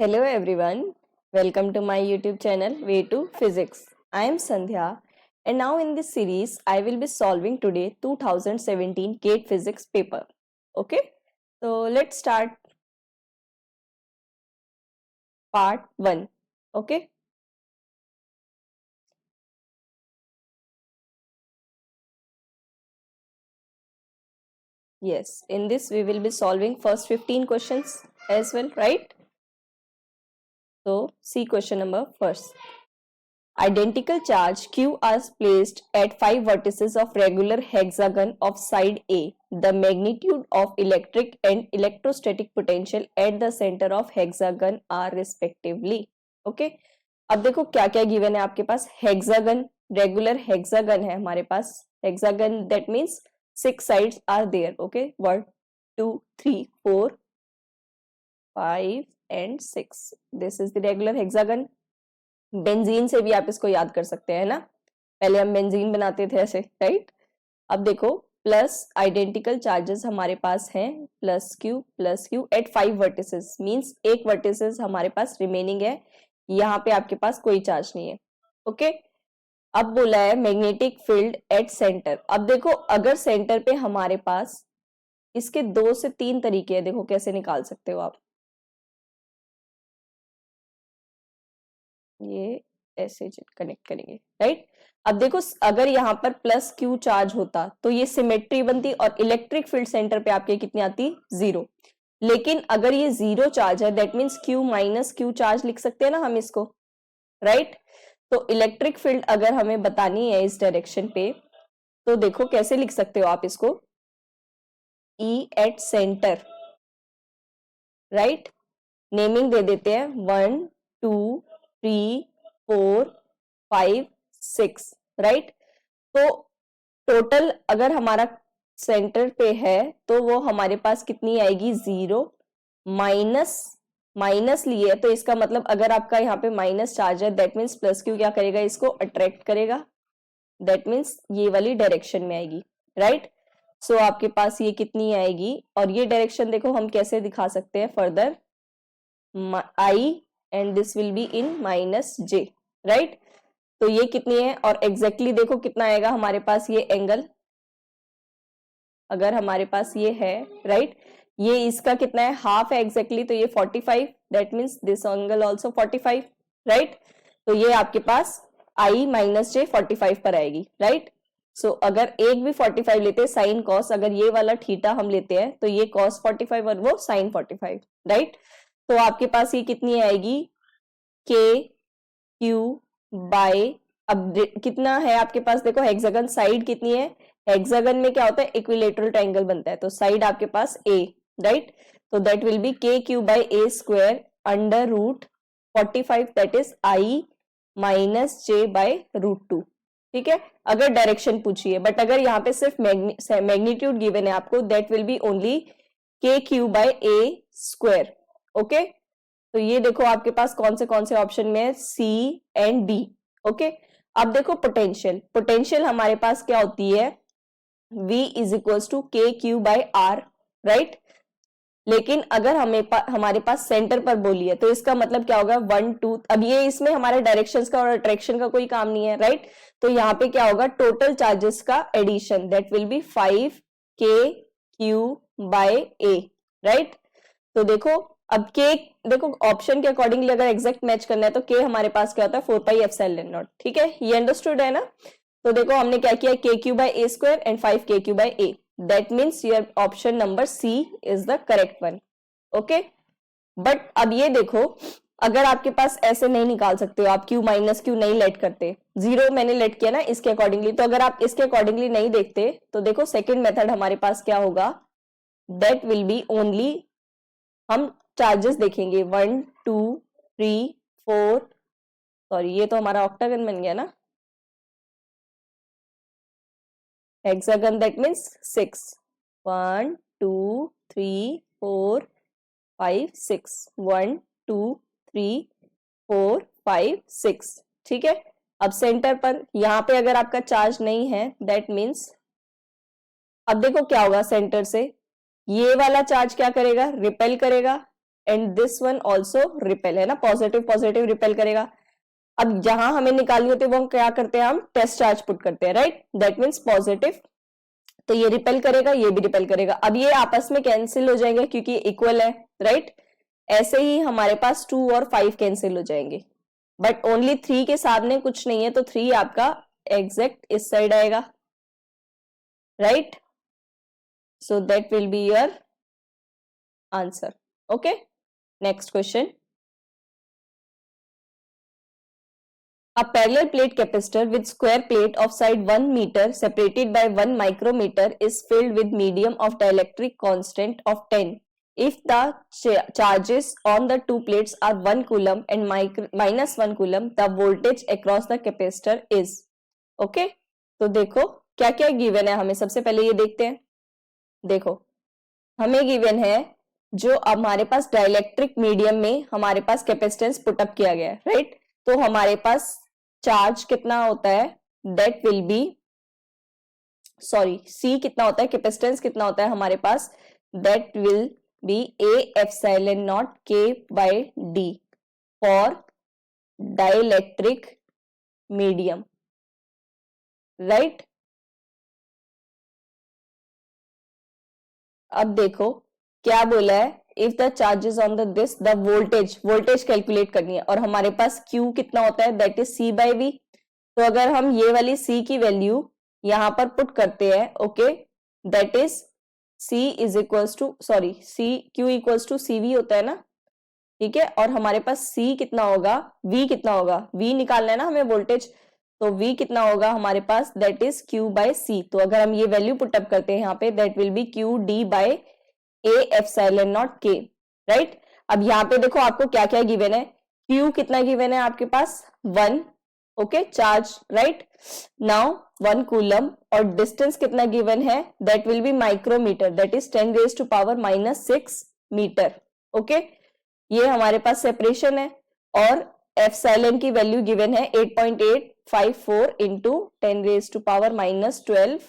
Hello everyone, welcome to my YouTube channel Way to Physics. I am Sandhya and now in this series I will be solving today 2017 GATE Physics paper. Okay, so let's start part 1. Okay, yes, in this we will be solving first 15 questions as well, right? So see question number first. Identical charge Q are placed at 5 vertices of regular hexagon of side A. The magnitude of electric and electrostatic potential at the center of hexagon are respectively. Okay, अब देखो क्या क्या given है आपके पास. Hexagon, regular hexagon है हमारे पास. Hexagon that means 6 sides are there. Okay, 1 2 3 4 5 and 6. This is the regular hexagon. Benzene से भी आप इसको याद कर सकते हैं ना, पहले हम बेंजीन बनाते थे ऐसे, राइट. अब देखो प्लस आइडेंटिकल चार्जेस हमारे पास हैं plus Q at 5 vertices, means एक वर्टिसेस हमारे पास रिमेनिंग है, यहाँ पे आपके पास कोई चार्ज नहीं है. ओके, अब बोला है मैग्नेटिक फील्ड एट सेंटर. अब देखो अगर सेंटर पे हमारे पास इसके 2 से 3 तरीके हैं, देखो कैसे निकाल सकते हो आप. ये ऐसे कनेक्ट करेंगे, राइट. अब देखो अगर यहाँ पर प्लस क्यू चार्ज होता तो ये सिमेट्री बनती और इलेक्ट्रिक फील्ड सेंटर पे आपके कितनी आती, 0. लेकिन अगर ये 0 चार्ज है that means Q minus Q charge लिख सकते हैं ना हम इसको, राइट. तो इलेक्ट्रिक फील्ड अगर हमें बतानी है इस डायरेक्शन पे तो देखो कैसे लिख सकते हो आप इसको, E at centre, right. Naming दे देते हैं 1 2 3 4 5 6, राइट. तो टोटल अगर हमारा सेंटर पे है तो वो हमारे पास कितनी आएगी, 0. माइनस लिए तो इसका मतलब अगर आपका यहाँ पे माइनस चार्ज है दैट मीन्स प्लस क्यू क्या करेगा, इसको अट्रैक्ट करेगा, दैट मीन्स ये वाली डायरेक्शन में आएगी, राइट. सो आपके पास ये कितनी आएगी, और ये डायरेक्शन देखो हम कैसे दिखा सकते हैं further, I and this will be in minus j, right. तो ये कितनी है और एग्जैक्टली देखो कितना आएगा हमारे पास ये एंगल, अगर हमारे पास ये है, राइट. ये इसका कितना है, हाफ है एग्जैक्टली, तो ये 45, that means this angle also 45, right. तो ये आपके पास I माइनस जे 45 पर आएगी, राइट. सो अगर एक भी 45 लेते हैं साइन कॉस, अगर ये वाला थीटा हम लेते हैं तो ये कॉस 45 और वो साइन 45, राइट. तो आपके पास ये कितनी आएगी, के क्यू बाय, अब कितना है आपके पास, देखो हेक्सागन साइड कितनी है, हेक्सागन में क्या होता है इक्विलेटरल ट्रायंगल बनता है, तो साइड आपके पास ए, राइट. तो that will be K Q by A square under root 45, that is I minus J by root 2. ठीक है, अगर डायरेक्शन पूछिए, बट अगर यहाँ पे सिर्फ मैग्नीट्यूड गिवन है आपको दैट विल बी ओनली के Q by A square. Okay, तो ये देखो आपके पास कौन से ऑप्शन में है, सी एंड डी. ओके, अब देखो पोटेंशियल हमारे पास क्या होती है, V इज इक्वल टू के क्यू बाय आर, राइट. लेकिन अगर हमारे पास सेंटर पर बोली है तो इसका मतलब क्या होगा, 1 2, अब ये इसमें हमारे डायरेक्शंस का और अट्रैक्शन का कोई काम नहीं है, राइट. तो यहाँ पे क्या होगा, टोटल चार्जेस का addition, that will B 5 K Q by a, right. तो देखो अब के, देखो ऑप्शन के अकॉर्डिंगली अगर एग्जैक्ट मैच करना है तो के हमारे पास क्या होता है 4 पाई एप्सिलॉन नॉट. ठीक है, ये अंडरस्टूड है ना. तो देखो हमने क्या किया, K Q by A square and 5 K Q by A, that means your option number C is the correct one. Okay, but अब ये देखो अगर आपके पास ऐसे नहीं निकाल सकते हो आप, क्यू माइनस क्यू नहीं लेट करते, 0 मैंने लेट किया ना इसके अकॉर्डिंगली, तो अगर आप इसके अकॉर्डिंगली नहीं देखते तो देखो सेकेंड मेथड हमारे पास क्या होगा, दैट विल बी ओनली, हम चार्जेस देखेंगे 1 2 3 4, सॉरी ये तो हमारा ऑक्टागन बन गया ना, हेक्सागन दैट मीन्स 6, 1 2 3 4 5 6, 1 2 3 4 5 6. ठीक है, अब सेंटर पर यहाँ पे अगर आपका चार्ज नहीं है दैट मीन्स, अब देखो क्या होगा सेंटर से, ये वाला चार्ज क्या करेगा, रिपेल करेगा and this one also repel, है ना, पॉजिटिव पॉजिटिव रिपेल करेगा। अब जहां हमें निकालनी होती है वो हम क्या करते हैं, हम टेस्ट चार्ज पुट करते हैं, राइट, दैट मीन्स पॉजिटिव, तो ये रिपेल करेगा, ये भी रिपेल करेगा। अब ये आपस में कैंसिल हो जाएंगे क्योंकि इक्वल है, राइट। ऐसे ही हमारे पास 2 और 5 कैंसिल हो जाएंगे, बट ओनली 3 के सामने कुछ नहीं है, तो 3 आपका एग्जैक्ट इस साइड आएगा, right. So that will be your answer. Okay, next question. A parallel plate capacitor with square plate of side 1 meter separated by 1 micrometer is filled with medium of dielectric constant of 10. If the charges on the two plates are 1 coulomb and minus 1 coulomb, the voltage across the capacitor is. Okay? तो देखो क्या क्या given है हमें, सबसे पहले ये देखते हैं। देखो हमें गिवन है जो हमारे पास डाइलेक्ट्रिक मीडियम में हमारे पास कैपेसिटेंस पुटअप किया गया है, राइट। तो हमारे पास चार्ज कितना होता है, that will be, sorry, C कितना होता है, कैपेसिटेंस कितना होता है हमारे पास, that will be a epsilon naught K by D for dielectric medium, right. अब देखो क्या बोला है, if the charges on the this the voltage calculate करनी है, और हमारे पास Q कितना होता है, that is C by V। तो अगर हम ये वाली C की वैल्यू यहां पर पुट करते हैं, okay, that is C is equals to, sorry, Q equals to CV होता है ना, ठीक है। और हमारे पास C कितना होगा, V कितना होगा, V निकालना है ना हमें वोल्टेज, तो V कितना होगा हमारे पास, that is Q by C। तो अगर हम ये वैल्यू पुटअप करते हैं यहाँ पे, that will be Q D by A epsilon naught के, राइट। अब यहाँ पे देखो आपको क्या क्या गिवन है, Q कितना गिवन है आपके पास, 1, okay, charge, right. Now 1 coulomb, और डिस्टेंस कितना गिवन है, that will be micrometre, that is 10 raise to power minus 6 metre, okay. ये हमारे पास सेपरेशन है, और एप्सिलॉन की वैल्यू गिवन है 8.854 into 10 raise to power minus 12,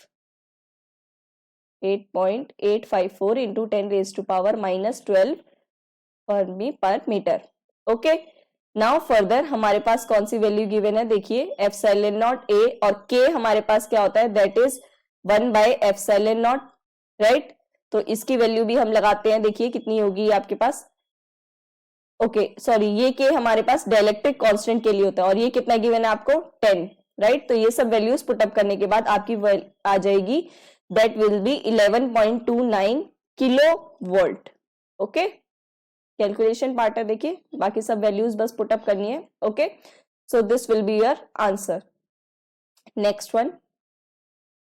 8.854 into 10 raised to power minus 12 per meter. Okay, now further हमारे पास कौन सी value given है, देखिए एप्सिलॉन नॉट ए, और के हमारे पास क्या होता है, that is 1 by epsilon not, right. तो इसकी वैल्यू भी हम लगाते हैं, देखिए कितनी होगी आपके पास, ओके, सॉरी, ये के हमारे पास डाइलेक्ट्रिक कांस्टेंट के लिए होता है, और ये कितना गिवन है आपको, 10, राइट। तो ये सब वैल्यूज पुटअप करने के बाद आपकी आ जाएगी, that will be 11.29 kilo volt, okay. Calculation part है, देखिए बाकी सब वैल्यूज बस पुटअप करनी है, okay. So this will be your answer. Next one,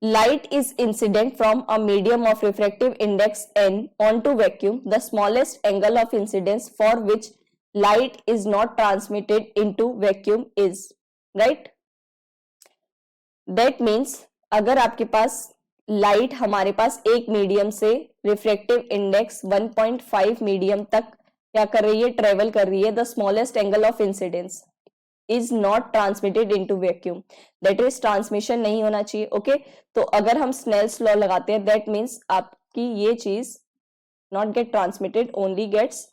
light is incident from a medium of refractive index n onto vacuum. The smallest angle of incidence for which light is not transmitted into vacuum is, right. That means अगर आपके पास light हमारे पास एक medium से refractive index 1.5 medium तक क्या कर रही है, ट्रेवल कर रही है, the smallest angle of incidence is not transmitted into vacuum, that is transmission नहीं होना चाहिए, ओके। तो अगर हम स्नेल्स लॉ लगाते हैं, दैट मीन्स आपकी ये चीज not get transmitted, only gets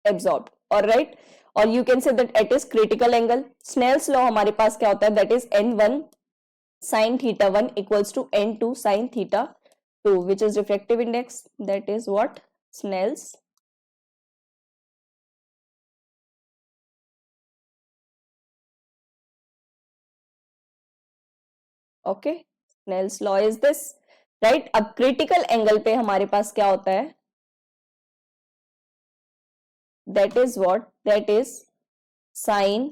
absorb, alright. और you can say that it is critical angle. Snell's law हमारे पास क्या होता है, that is n1 sin theta 1 equals to n2 sin theta 2, which is refractive index, that is what, Snell's okay, Snell's law is this, right। अब critical angle पे हमारे पास क्या होता है, that is what, that is sin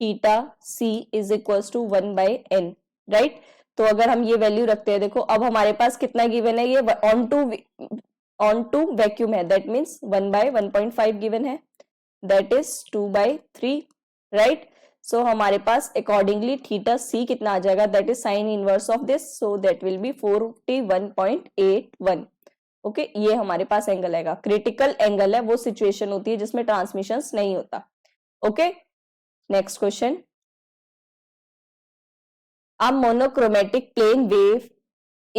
theta c is equals to 1 by n, right. तो अगर हम ये वैल्यू रखते हैं, देखो अब हमारे पास कितना गिवन है, ये ऑन टू वैक्यूम है, दैट मीन्स 1 by 1.5 गिवन है, दैट इज 2 by 3, राइट। सो हमारे पास अकॉर्डिंगली थीटा सी कितना आ जाएगा, that is sine inverse of this, so that will B 41.81, okay. ये हमारे पास एंगल आएगा। क्रिटिकल एंगल है वो सिचुएशन होती है जिसमें ट्रांसमिशन नहीं होता, okay. Next question, a monochromatic plane wave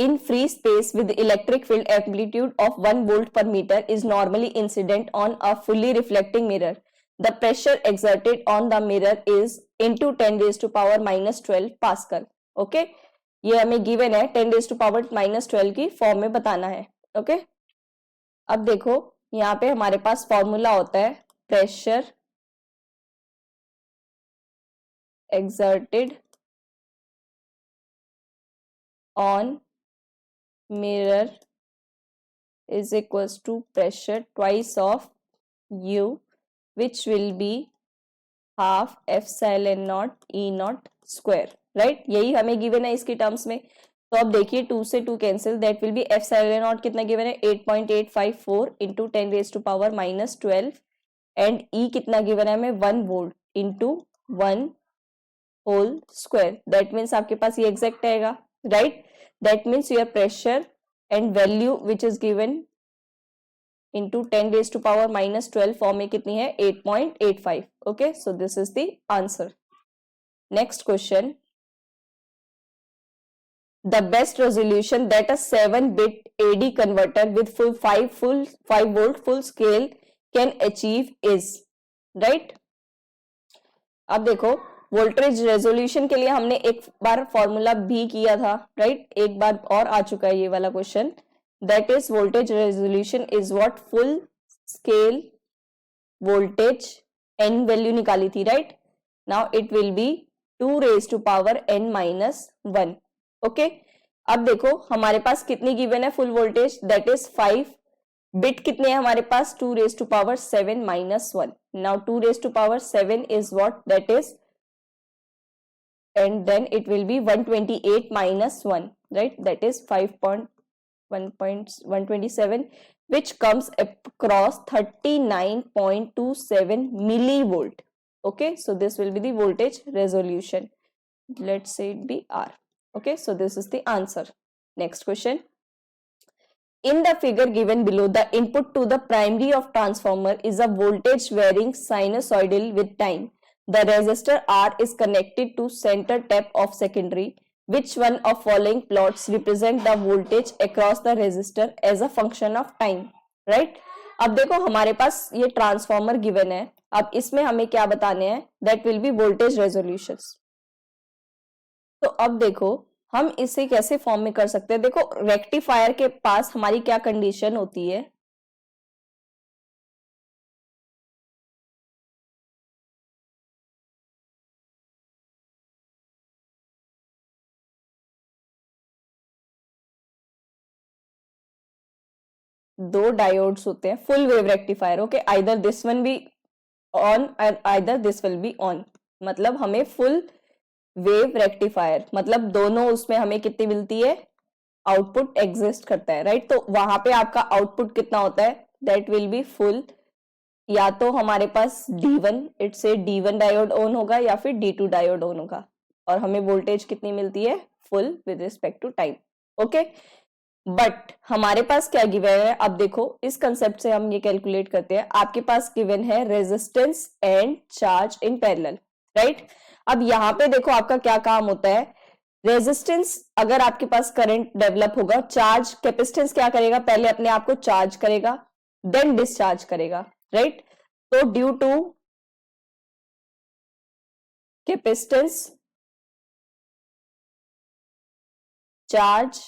in free space with electric field amplitude of 1 volt per meter is normally incident on a fully reflecting mirror. The pressure exerted on the mirror is into 10 raised to power minus 12 Pascal. Okay, ये हमें given है 10 raised to power minus 12 की form में बताना है. Okay, अब देखो यहाँ पे हमारे पास फॉर्मूला होता है pressure exerted on mirror is equals to pressure twice of U, which will be half epsilon naught E naught square. Right, यही हमें गिवन है इसकी टर्म्स में. तो अब देखिए 2 से 2 cancel, that will be epsilon naught कितना गिवन है 8.854 into 10 raise to power minus 12 and E कितना गिवन है हमें 1 volt into 1 whole square. That means आपके पास ये एग्जैक्ट आएगा. Right, that means your pressure and value which is given into 10 raised to power minus 12 form में कितनी है 8.85. Okay, so this is the answer. Next question, the best resolution that a 7-bit AD converter with 5 volt full scale can achieve is. right, अब देखो voltage resolution के लिए हमने एक बार formula भी किया था. राइट, एक बार और आ चुका है ये वाला question. That is voltage resolution is what full scale voltage n value निकाली थी. right, now it will be 2 raised to power n minus 1. okay, अब देखो हमारे पास कितनी गिवन है full voltage, that is 5. Bit कितने हैं हमारे पास 2 raised to power 7 minus 1. now 2 raised to power 7 is what, that is, and then it will be 128 minus 1. right, that is 1.127, which comes across 39.27 millivolt. okay, so this will be the voltage resolution. Let's say it be R. okay, so this is the answer. Next question, in the figure given below, the input to the primary of transformer is a voltage varying sinusoidal with time. The resistor R is connected to center tap of secondary. Which one of following plots represent the voltage across the resistor as a function of time? right, अब देखो हमारे पास ये transformer given है. अब इसमें हमें क्या बताने हैं, that will B voltage resolutions. तो अब देखो हम इसे कैसे फॉर्म में कर सकते हैं. देखो रेक्टिफायर के पास हमारी क्या कंडीशन होती है, दो डायोड्स होते हैं full wave rectifier. Okay, either this one be on और either this will be on. मतलब हमें फुल वेव रेक्टिफायर मतलब दोनों उसमें हमें कितनी मिलती है, आउटपुट एग्जिस्ट करता है. राइट, तो वहां पे आपका आउटपुट कितना होता है, दैट विल बी फुल. या तो हमारे पास D1 it's a D1 diode on होगा या फिर D2 डायोड ऑन होगा, और हमें वोल्टेज कितनी मिलती है full with respect to time. Okay, but हमारे पास क्या गिवन है, अब देखो इस कंसेप्ट से हम ये कैलकुलेट करते हैं. आपके पास गिवन है resistance and charge in parallel. Right, अब यहाँ पे देखो आपका क्या काम होता है, रेजिस्टेंस अगर आपके पास करंट डेवलप होगा, चार्ज कैपेसिटेंस क्या करेगा, पहले अपने आप को चार्ज करेगा देन डिस्चार्ज करेगा. राइट, तो due to capacitance charge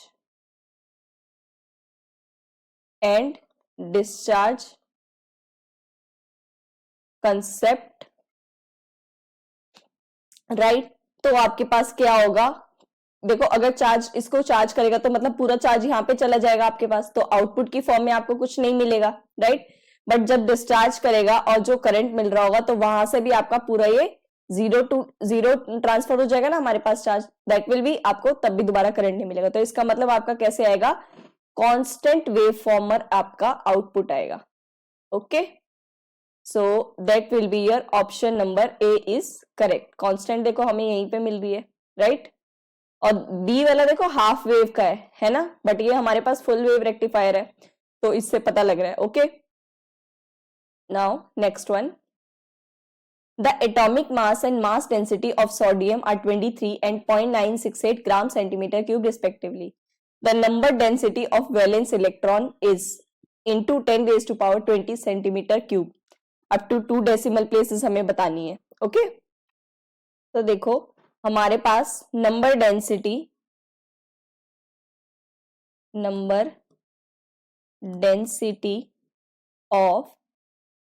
and discharge concept. Right, तो आपके पास क्या होगा, देखो अगर चार्ज इसको चार्ज करेगा तो मतलब पूरा चार्ज यहाँ पे चला जाएगा आपके पास, तो आउटपुट की फॉर्म में आपको कुछ नहीं मिलेगा. राइट, बट जब डिस्चार्ज करेगा और जो करंट मिल रहा होगा तो वहां से भी आपका पूरा ये 0 to 0 ट्रांसफर हो जाएगा ना हमारे पास चार्ज, दैट विल बी आपको तब भी दोबारा करंट नहीं मिलेगा. तो इसका मतलब आपका कैसे आएगा, कांस्टेंट वेव फॉर्मर आपका आउटपुट आएगा. Okay, so that will be your option number A is correct. Constant देखो हमें यहीं पे मिल रही है. राइट, और बी वाला देखो हाफ वेव का है ना, बट ये हमारे पास फुल वेव रेक्टिफायर है, तो इससे पता लग रहा है. Okay, now next one, the atomic mass and mass density of sodium are 23 and 0.968 gram centimeter cube respectively. The number density of valence electron is into 10 raised to power 20 centimetre cube. Up to 2 decimal places हमें बतानी है। Okay तो देखो हमारे पास number density of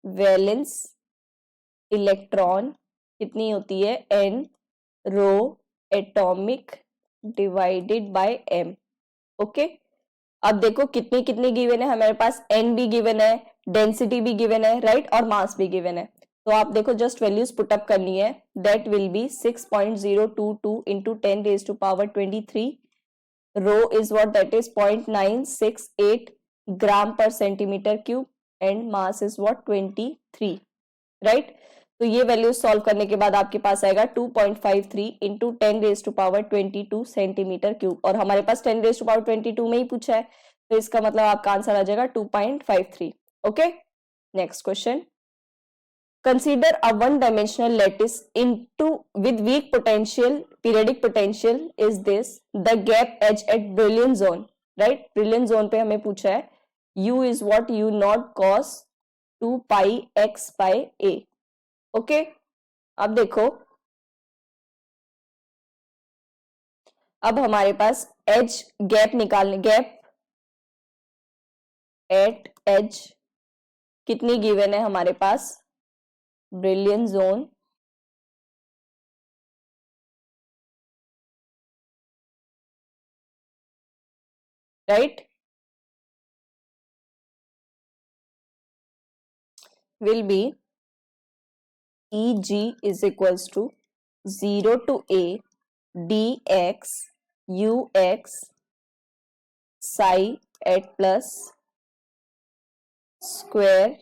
valence electron कितनी होती है, n rho atomic divided by m। Okay अब देखो कितनी कितनी गिवन है हमारे पास, n भी गिवन है, डेंसिटी भी गिवन है, राइट, और मास भी गिवन है। तो आप देखो जस्ट वैल्यूज पुट अप करनी है। That will be 6.022 into 10 raised to power 23 rho is what, that is 0.968 gram per centimetre cube and mass is what 23, right. तो ये वैल्यूज सॉल्व करने के बाद आपके पास आएगा 2.53 into 10 raise to power 22 centimetre cube, और हमारे पास 10 रेज टू पावर 22 में ही पूछा है, तो इसका मतलब आपका आंसर आ जाएगा 2.53। Okay next question, consider a one dimensional lattice into with weak potential periodic potential is this the gap edge at brilliant zone, right. Brilliant zone पे हमें पूछा है u इज what u naught cos 2 pi x by a। Okay अब देखो अब हमारे पास एज गैप निकालने, गैप एट एज कितनी गिवन है हमारे पास, brilliant zone right will be EG is equals to 0 to a dx ux psi at plus square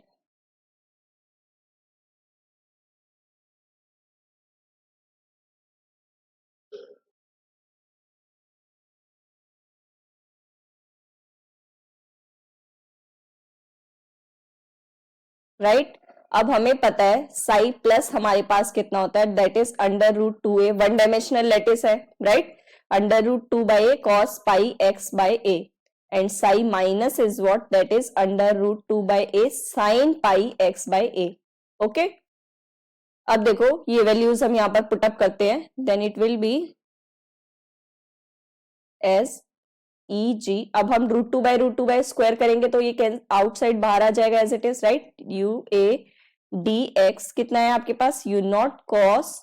right. अब हमें पता है साई प्लस हमारे पास कितना होता है, that is under root 2a, one dimensional lattice है, right, under root 2 by a cos pi x by a, and psi minus is what, that is under root 2 by a sine pi x by a. Okay अब देखो ये values हम यहाँ पर put up करते हैं, then it will be edge E G. अब हम रूट 2 बाय स्क्वायर करेंगे तो ये आउटसाइड बाहर आ जाएगा as it is, right, u a d x कितना है आपके पास, u naught cos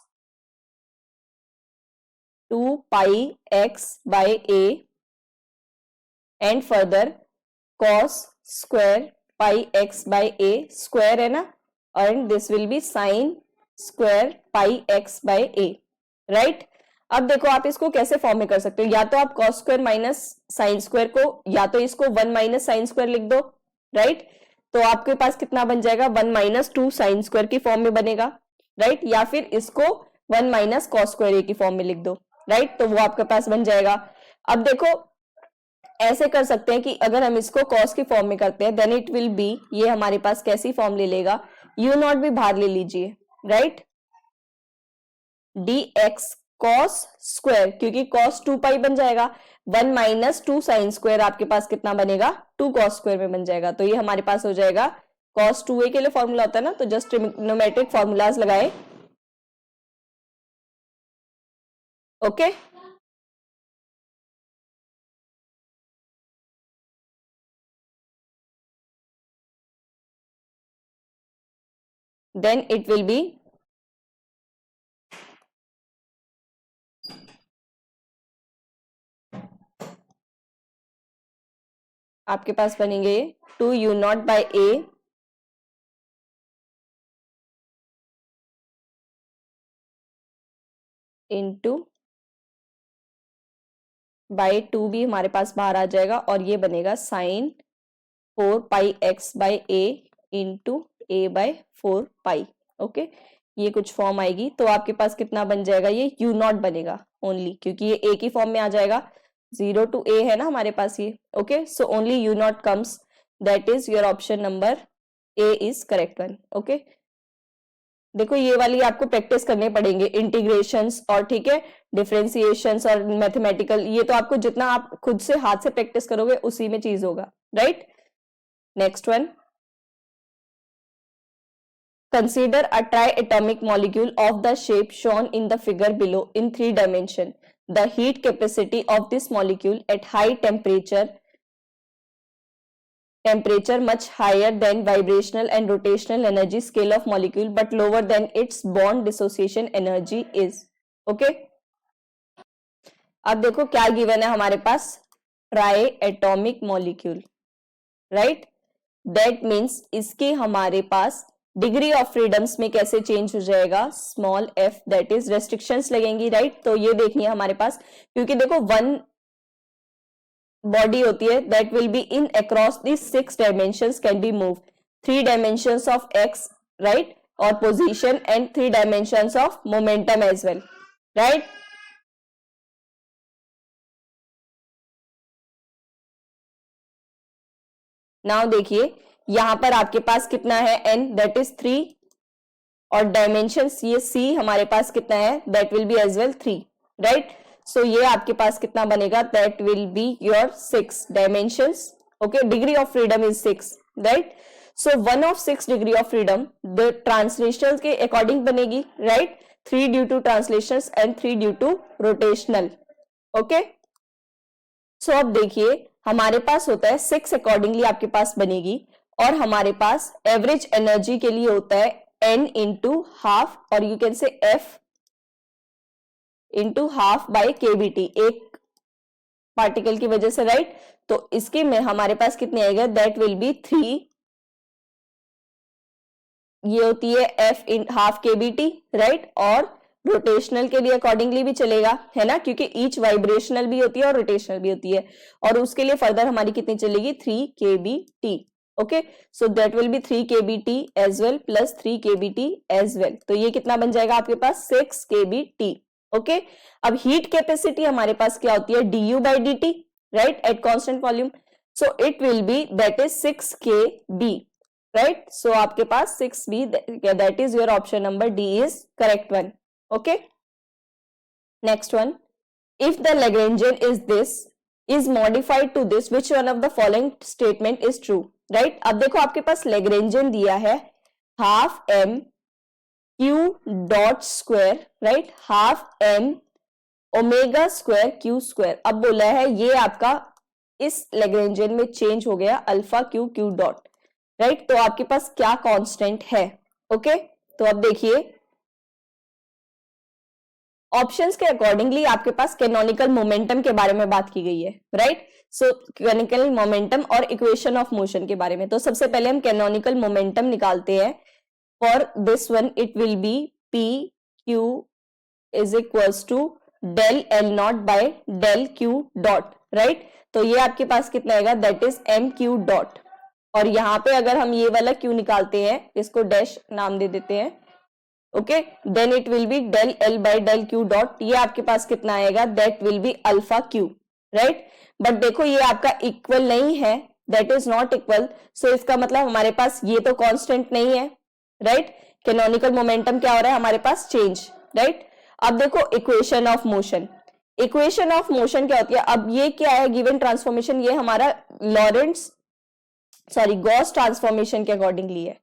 2 pi x by a and further cos square pi x by A, square है ना, and this will be sine square pi x by a, right. अब देखो आप इसको कैसे फॉर्म में कर सकते हो, या तो आप cos square minus sine square को, या तो इसको 1 माइनस साइन स्क्वायर लिख दो, राइट, तो आपके पास कितना बन जाएगा 1 माइनस 2 साइन स्क्वायर की फॉर्म में बनेगा, राइट, या फिर इसको 1 माइनस कॉस स्क्वायर ए की फॉर्म में लिख दो, राइट, तो वो आपके पास बन जाएगा। अब देखो ऐसे कर सकते हैं कि अगर हम इसको कॉस की फॉर्म में करते हैं देन इट विल बी, ये हमारे पास कैसी फॉर्म ले लेगा, यू नॉट भी बाहर ले लीजिए, right, D x cos square, क्योंकि कॉस 2 पाई बन जाएगा, 1 माइनस 2 साइन स्क्वायर आपके पास कितना बनेगा 2 कॉस स्क्वायर में बन जाएगा, तो ये हमारे पास हो जाएगा कॉस 2a के लिए फॉर्मूला होता है ना, तो जस्ट ट्रिग्नोमेट्रिक फॉर्मूलाज लगाए। Okay then it will be आपके पास बनेंगे 2 U naught by A into by 2 भी हमारे पास बाहर आ जाएगा, और ये बनेगा sign 4 pi x by A into A bye 4 pi. Okay ये कुछ फॉर्म आएगी, तो आपके पास कितना बन जाएगा, ये यू नॉट बनेगा ओनली, क्योंकि ये ए की फॉर्म में आ जाएगा, 0 टू ए है ना हमारे पास ये। Okay so only you not comes, that is your option number A is correct one. Okay देखो ये वाली आपको प्रैक्टिस करने पड़ेंगे, इंटीग्रेशंस और ठीक है डिफरेंशिएशंस और मैथमेटिकल, ये तो आपको जितना आप खुद से हाथ से प्रैक्टिस करोगे उसी में चीज होगा, right. Next one, consider a triatomic molecule of the shape shown in the figure below in 3 dimension. The heat capacity of this molecule at high temperature much higher than vibrational and rotational energy scale of molecule but lower than its bond dissociation energy is. Okay, अब देखो क्या given है हमारे पास, triatomic molecule, right. That means इसके हमारे पास degree of freedoms में कैसे चेंज हो जाएगा, small F, that is restrictions लगेंगी, राइट। तो ये देखनी है हमारे पास, क्योंकि देखो वन बॉडी होती है that will be in across the 6 dimensions can be move, 3 dimensions of x, right, और position and 3 dimensions of momentum as well, right. Now देखिए यहां पर आपके पास कितना है n, दैट इज 3, और डायमेंशंस ये c हमारे पास कितना है, that will be as well 3, right. So ये आपके पास कितना बनेगा, that will be your 6 dimensions, okay. Degree of freedom is 6, right. So 1 of 6 degree of freedom the translational के अकॉर्डिंग बनेगी, right. 3 due to translations and 3 due to rotational, okay. So अब देखिए हमारे पास होता है 6 अकॉर्डिंगली आपके पास बनेगी, और हमारे पास एवरेज एनर्जी के लिए होता है n इंटू हाफ, और यू कैन से f into half by kBt, एक पार्टिकल की वजह से, राइट। तो इसके में हमारे पास कितने आएगा, दैट विल बी 3, ये होती है f in half kBt, right. और रोटेशनल के लिए अकॉर्डिंगली भी चलेगा, है ना, क्योंकि ईच वाइब्रेशनल भी होती है और रोटेशनल भी होती है, और उसके लिए फर्दर हमारी कितनी चलेगी, 3 kBt, ओके। So that will be 3 kBt as well plus 3 kBt as well, तो ये कितना बन जाएगा आपके पास, 6 kBt, ओके। अब हीट कैपेसिटी हमारे पास क्या होती है, du by dt, right, at constant volume, so it will be that is 6 kB, right. So आपके पास 6b, that is your option number D is correct one, okay. Next one, if the Lagrangian is modified to this, which one of the following statement is true, right। अब देखो आपके पास Lagrangian दिया है half m q dot square, right, half m omega square q square. अब बोला है ये आपका इस Lagrangian में चेंज हो गया alpha q q dot, right. तो आपके पास क्या कांस्टेंट है, ओके। तो अब देखिए ऑप्शंस के अकॉर्डिंगली आपके पास कैनोनिकल मोमेंटम के बारे में बात की गई है, राइट। सो कैनोनिकल मोमेंटम और इक्वेशन ऑफ मोशन के बारे में, तो सबसे पहले हम कैनोनिकल मोमेंटम निकालते हैं। For this one it will be p q is equals to del L naught by del q dot, right. तो ये आपके पास कितना आएगा, that is m q dot, और यहाँ पे अगर हम ये वाला q निकालते हैं, इसको डैश नाम दे देते हैं, okay, then it will be del L by del Q dot, ये आपके पास कितना आएगा, that will be alpha Q, right. But देखो ये आपका इक्वल नहीं है, that is not equal, so इसका मतलब हमारे पास ये तो कांस्टेंट नहीं है, राइट। कैनोनिकल मोमेंटम क्या हो रहा है हमारे पास, चेंज, राइट। अब देखो equation of motion, equation of motion क्या होती है, अब ये क्या है, गिवन ट्रांसफॉर्मेशन, ये हमारा गॉस ट्रांसफॉर्मेशन के अकॉर्डिंगली है,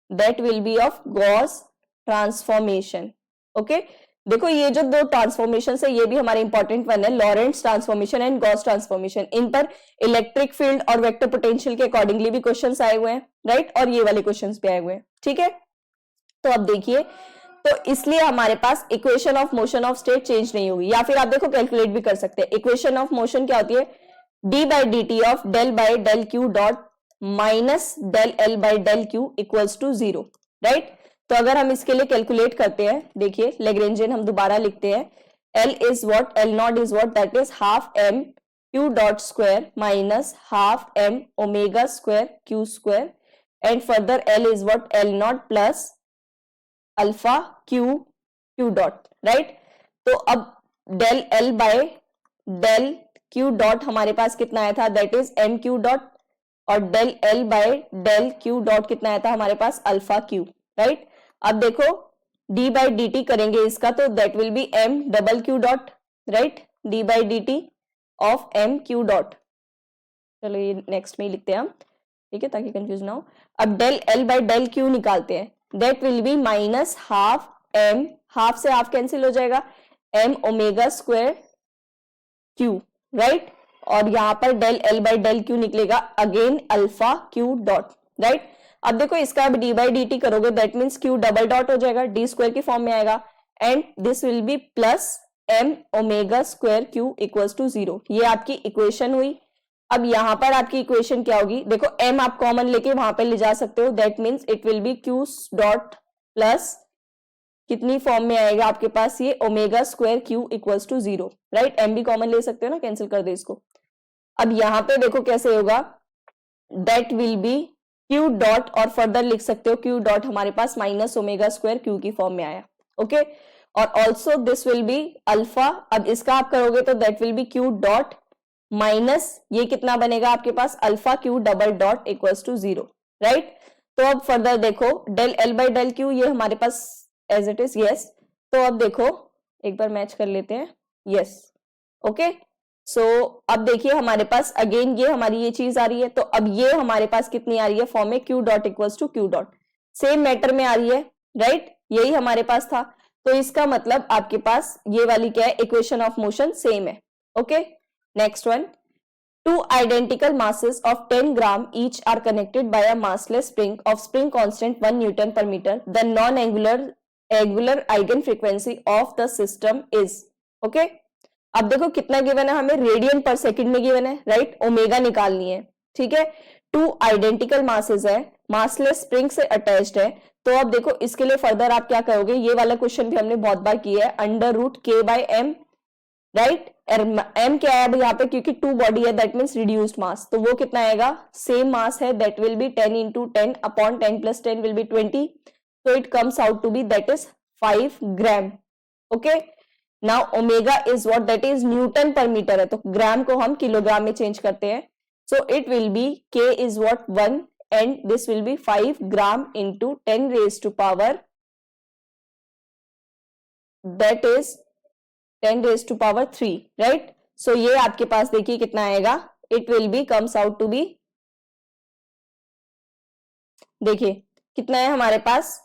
that will B of Gauss transformation, okay. देखो ये जो दो ट्रांसफॉर्मेशन है ये भी हमारे इंपॉर्टेंट वन है, लॉरेंट्ज ट्रांसफॉर्मेशन एंड गॉस ट्रांसफॉर्मेशन। इन पर इलेक्ट्रिक फील्ड और वेक्टर पोटेंशियल के अकॉर्डिंगली भी क्वेश्चंस आए हुए हैं, राइट, और ये वाले क्वेश्चंस भी आए हुए हैं, ठीक है। तो अब देखिए, तो इसलिए हमारे पास equation of motion of state change नहीं होगी, या फिर आप देखो कैलकुलेट भी कर सकते हैं। इक्वेशन ऑफ मोशन क्या होती है, D by D T of del by del Q dot minus del L by del Q equals to 0, right. तो अगर हम इसके लिए कैलकुलेट करते हैं, देखिए Lagrangian हम दोबारा लिखते हैं, L is what, L naught is what, that is half m q dot square minus half m omega square q square, and further L is what, L naught plus alpha q dot, right. तो अब del L by del q dot हमारे पास कितना आया था, that is m q dot, और del L by del q dot कितना आया था हमारे पास, अल्फा q, राइट। अब देखो d बाई डी टी करेंगे इसका, तो that will B m double Q dot, right, d by D T of m Q dot. चलो ये नेक्स्ट में ही लिखते हैं हम, ठीक है, ताकि कंफ्यूज ना हो। अब del L by del q निकालते हैं, that will be minus half m, half से हाफ कैंसिल हो जाएगा, m omega square q, right, और यहां पर del L by del q निकलेगा again alpha q dot, right. अब देखो इसका अब डी बाई डी टी करोगे, that means q double dot हो जाएगा, डी स्क्वायर की फॉर्म में आएगा, and this will be plus m omega square Q equals to 0। ये आपकी इक्वेशन हुई। अब यहां पर आपकी इक्वेशन क्या होगी, देखो m आप कॉमन लेके वहां पे ले जा सकते हो, that means it will be Q dot plus कितनी फॉर्म में आएगा आपके पास, ये omega square Q equals to 0, right, m भी कॉमन ले सकते हो ना, कैंसिल कर दो इसको। अब यहां पे देखो कैसे होगा, that will be Q dot, और फर्दर लिख सकते हो क्यू डॉट हमारे पास माइनस ओमेगा स्क्वायर क्यू की फॉर्म में आया, ओके, और also this will be alpha. अब इसका आप करोगे तो that will be Q dot minus ये कितना बनेगा आपके पास, alpha q double dot equals to 0, right. तो अब फर्दर देखो del L by del q ये हमारे पास एज इट इज, यस। तो अब देखो एक बार मैच कर लेते हैं, यस, ओके। सो अब देखिए हमारे पास अगेन ये हमारी ये चीज आ रही है, तो अब ये हमारे पास कितनी आ रही है फॉर्म में, Q dot equals to Q dot, same matter में आ रही है, राइट, यही हमारे पास था। तो इसका मतलब आपके पास ये वाली क्या है, इक्वेशन ऑफ मोशन सेम है, okay. Next one, two identical masses of 10 gram each are connected by a massless spring of spring constant 1 Newton per meter. The non-angular eigenfrequency of the system is, okay? अब देखो कितना given है हमें, radian पर second में given है, right, omega निकालनी है, ठीक है। टू आइडेंटिकल मासेस है, मासलेस स्प्रिंग से अटैच्ड है, तो अब देखो इसके लिए फर्दर आप क्या करोगे, ये वाला क्वेश्चन भी हमने बहुत बार किया है, अंडर रूट के बाई एम, राइट, एम क्या है अब यहाँ पे, क्योंकि टू बॉडी है दैट मीन्स रिड्यूस्ड मास, तो वो कितना आएगा, सेम मास है, that will be 10 into 10 upon 10 plus 10 will be 20, so it comes out to be that is 5 gram, okay। now omega is what, that is Newton पर metre है, तो ग्राम को हम किलोग्राम में चेंज करते हैं, so it will be k is what 1 and this will be 5 gram into 10 raised to power, that is 10 raised to power 3, right। so ये आपके पास देखिए कितना आएगा, it will be comes out to be, देखिए कितना है हमारे पास,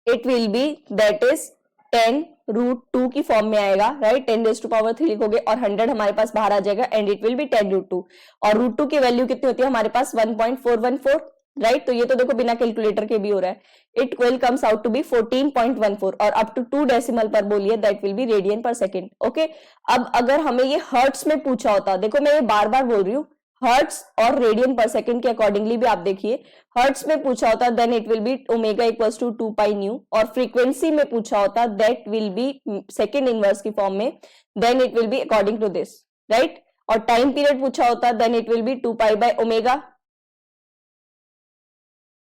it will be that is 10 root 2 की फॉर्म में आएगा, राइट, 10 रेज टू पावर 3 लिखोगे और 100 हमारे पास बाहर आ जाएगा, and it will be 10 root 2, और रूट 2 की वैल्यू कितनी होती है हमारे पास 1.414, राइट, तो ये तो देखो बिना कैलकुलेटर के भी हो रहा है, it will comes out to be 14.14, और अप टू 2 डेसिमल पर बोलिए that will be radian per second, okay. अब अगर हमें ये हर्ट्स में पूछा होता, देखो मैं ये बार बार बोल रही हूँ, हर्ट्स और रेडियन पर सेकंड के अकॉर्डिंगली भी आप देखिए, हर्ट्स में पूछा होता then it will be omega equals to 2 pi nu, और फ्रीक्वेंसी में पूछा होता that will be second inverse की फॉर्म में, then it will be according to this, right, और टाइम पीरियड पूछा होता then it will be 2 pi by omega,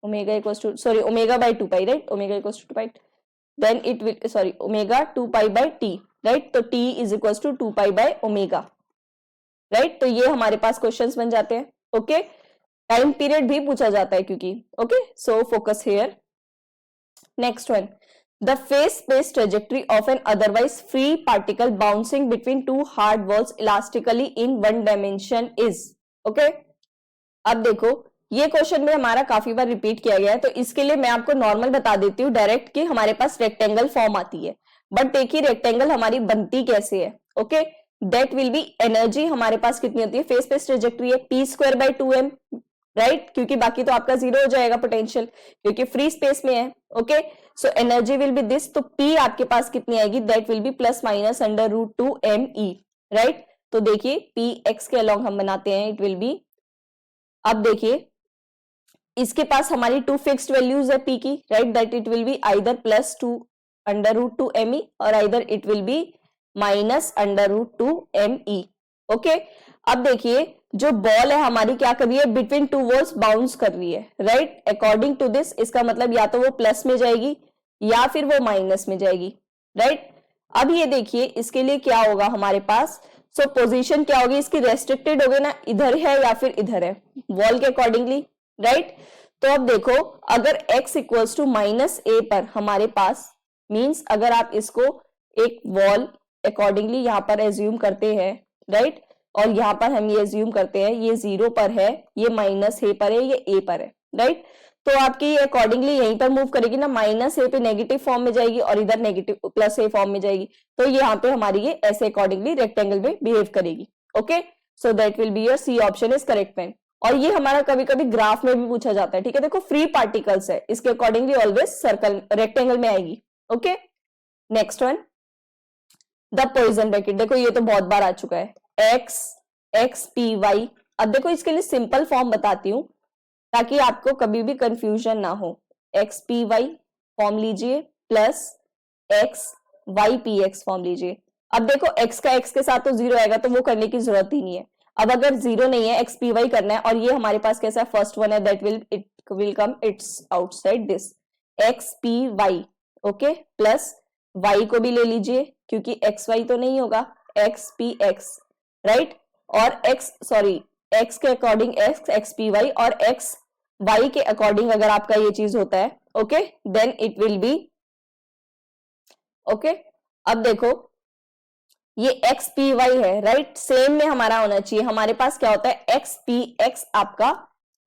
omega equals to sorry omega by 2 pi, right, omega equals to 2 pi, then it will sorry omega 2 pi bye T, right, तो T is equals to 2 pi by omega, right, तो ये हमारे पास questions बन जाते हैं, okay. Time period भी पूछा जाता है क्योंकि, okay, so focus here. Next one, the phase space trajectory of an otherwise free particle bouncing between two hard walls elastically in one dimension is, okay. अब देखो ये क्वेश्चन में हमारा काफी बार रिपीट किया गया है, तो इसके लिए मैं आपको नॉर्मल बता देती हूँ डायरेक्ट कि हमारे पास रेक्टेंगल फॉर्म आती है, बट देखिए रेक्टेंगल हमारी बनती कैसे है, okay. That will B energy हमारे पास कितनी होती है, फेज स्पेस ट्रेजेक्टरी है P square by 2m, right, क्योंकि बाकी तो आपका 0 हो जाएगा पोटेंशियल, क्योंकि फ्री स्पेस में है, okay. So energy will be this, तो P आपके पास कितनी आएगी, that will be plus minus under root 2me, right. तो देखिए P x के अलॉन्ग हम बनाते हैं, इट विल बी, अब देखिए इसके पास हमारी 2 फिक्स्ड वैल्यूज है P की, right, that it will be either plus 2 under root 2me और either it will be minus under root 2me, okay. अब देखिए जो बॉल है हमारी क्या कर रही है, बिटवीन टू वॉल्स बाउंस कर रही है, राइट, अकॉर्डिंग टू दिस, इसका मतलब या तो वो प्लस में जाएगी या फिर वो माइनस में जाएगी, राइट। अब ये देखिए इसके लिए क्या होगा हमारे पास, सो पोजीशन क्या होगी इसकी, रेस्ट्रिक्टेड होगी ना, इधर है या फिर इधर है, वॉल के अकॉर्डिंगली, राइट। तो अब देखो, अगर x इक्वल्स टू माइनस ए पर हमारे पास मींस अगर आप इसको एक वॉल अकॉर्डिंगली यहाँ पर एज्यूम करते हैं, राइट, और यहाँ पर हम ये एज्यूम करते हैं ये 0 पर है, ये माइनस ए पर है, ये ए पर है, राइट, तो आपकी ये अकॉर्डिंगली यहीं पर मूव करेगी ना, माइनस ए पे नेगेटिव फॉर्म में जाएगी और इधर नेगेटिव प्लस ए फॉर्म में जाएगी, तो यहाँ पे हमारी ये ऐसे अकॉर्डिंगली रेक्टेंगल में बिहेव करेगी। Okay, so that will be your C option is correct man. और ये हमारा कभी कभी ग्राफ में भी पूछा जाता है, ठीक है, देखो फ्री पार्टिकल्स है, इसके अकॉर्डिंगली ऑलवेज सर्कल रेक्टेंगल में आएगी। Okay, next one, the poison bracket. देखो ये तो बहुत बार आ चुका है, एक्स एक्स पी वाई। अब देखो इसके लिए सिंपल फॉर्म बताती हूँ ताकि आपको कभी भी कंफ्यूजन ना हो। एक्स पी वाई फॉर्म लीजिए plus X Y P X form लीजिए। अब देखो एक्स का एक्स के साथ तो 0 आएगा, तो वो करने की जरूरत ही नहीं है। अब अगर 0 नहीं है, एक्स पी वाई करना है, और ये हमारे पास कैसा है, फर्स्ट वन है, that will come it's outside this X P Y. Okay, plus Y को भी ले लीजिए क्योंकि एक्स वाई तो नहीं होगा, एक्स पी एक्स, राइट, और एक्स के according X X P Y, और एक्स वाई के अकॉर्डिंग अगर आपका ये चीज होता है, okay, then it will be okay. अब देखो ये एक्स पी वाई है, राइट, सेम में हमारा होना चाहिए, हमारे पास क्या होता है, एक्स पी एक्स आपका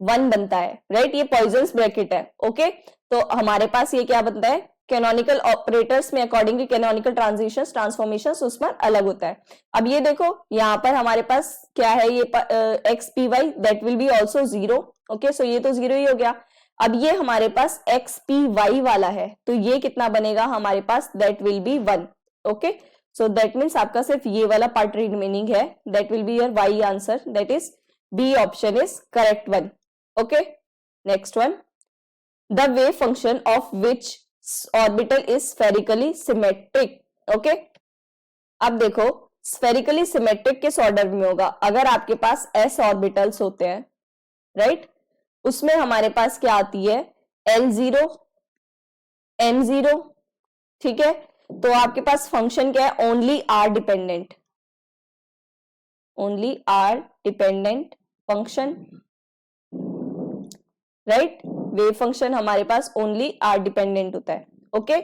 1 बनता है, राइट, ये पॉइजन्स ब्रैकेट है। ओके, तो हमारे पास ये क्या बनता है, कैनोनिकल ऑपरेटर्स में अकॉर्डिंगली कैनोनिकल ट्रांजिशंस ट्रांसफॉर्मेशंस उसमें अलग होता है। अब ये देखो यहाँ पर हमारे पास क्या है, ये x P y that will be also 0। Okay, so ये तो 0 ही हो गया। अब ये हमारे पास एक्स पी वाई वाला है, तो ये कितना बनेगा हमारे पास, that will be 1। Okay, so that means आपका सिर्फ ये वाला पार्ट रिमेनिंग है, that will be your Y answer, that is B option is correct one. Okay, next one, the wave function of which orbital is spherically symmetric. Okay, अब देखो spherically symmetric किस order में होगा, अगर आपके पास S orbitals होते हैं, right, उसमें हमारे पास क्या आती है, L0 M0, ठीक है, तो आपके पास फंक्शन क्या है, only R dependent, only R dependent function, right, wave function हमारे पास ओनली आर डिपेंडेंट होता है। ओके,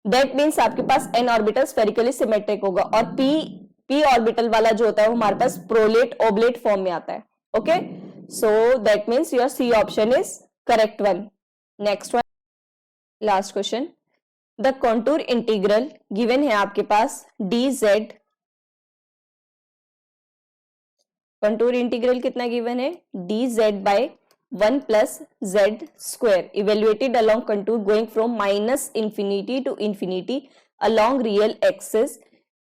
दैट मीन्स आपके पास एन ऑर्बिटल स्फेरिकली सिमेट्रिक होगा, और पी ऑर्बिटल वाला जो होता है वो हमारे पास प्रोलेट ओब्लेट फॉर्म में आता है। Okay, so that means your C option is correct one. Next one, last question, the contour integral given है आपके पास dz, कॉन्टूर इंटीग्रल कितना गिवन है, dz by 1 plus z square evaluated along contour going from minus infinity to infinity along real axis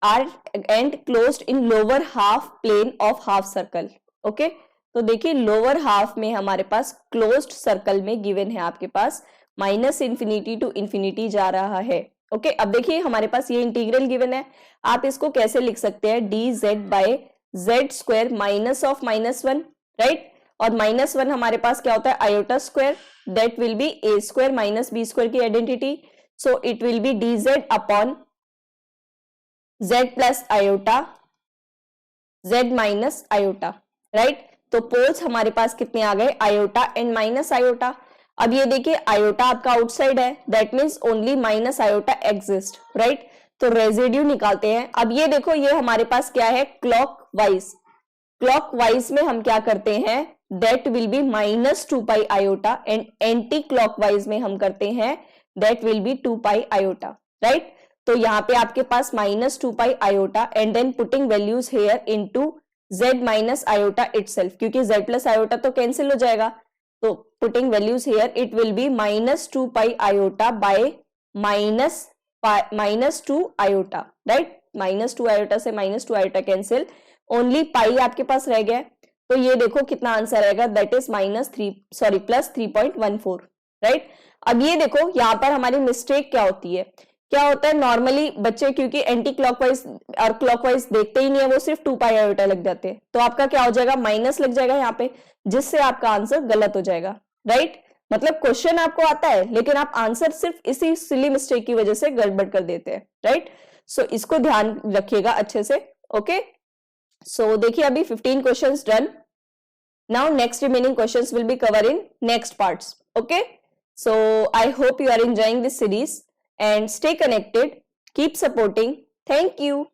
are and closed in lower half plane of half circle। Okay, तो देखिए lower half में हमारे पास closed circle में given है आपके पास minus infinity to infinity जा रहा है। ओके, अब देखिए हमारे पास ये इंटीग्रल गिवन है, आप इसको कैसे लिख सकते हैं, D Z by Z square minus of -1, right, और -1 हमारे पास क्या होता है, iota square, that will be A square minus B square की identity, so it will be D Z upon Z plus iota Z minus iota, right, तो poles हमारे पास कितने आ गए, आयोटा एंड माइनस आयोटा। अब ये देखिए आयोटा आपका आउटसाइड है, that means only minus iota exist, right, तो रेजिड्यू निकालते हैं। अब ये देखो ये हमारे पास क्या है, क्लॉकवाइज, क्लॉकवाइज में हम क्या करते हैं, that will be -2 pi iota, and anti clockwise में हम करते हैं that will be 2 pi iota, right, तो यहाँ पे आपके पास -2 pi iota and then putting values here into z minus iota itself, क्योंकि z प्लस आयोटा तो कैंसिल हो जाएगा, तो putting values here it will be -2 pi iota by -2 iota, right, -2 iota से -2 आयोटा कैंसिल, ओनली पाई आपके पास रह गया, तो ये देखो कितना आंसर आएगा, दैट इज प्लस 3.14, राइट। अब ये देखो यहाँ पर हमारी मिस्टेक क्या होती है, क्या होता है नॉर्मली बच्चे क्योंकि एंटी क्लॉकवाइज और क्लॉकवाइज देखते ही नहीं है, वो सिर्फ 2 पाई आयोटा लग जाते हैं, तो आपका क्या हो जाएगा, माइनस लग जाएगा यहाँ पे, जिससे आपका आंसर गलत हो जाएगा, राइट, मतलब क्वेश्चन आपको आता है लेकिन आप आंसर सिर्फ इसी सिली मिस्टेक की वजह से गड़बड़ कर देते हैं, राइट, सो इसको ध्यान रखिएगा अच्छे से। ओके, सो देखिए अभी 15 questions done, now next remaining questions will be cover in next parts. Okay, so I hope you are enjoying this series and stay connected, keep supporting. Thank you.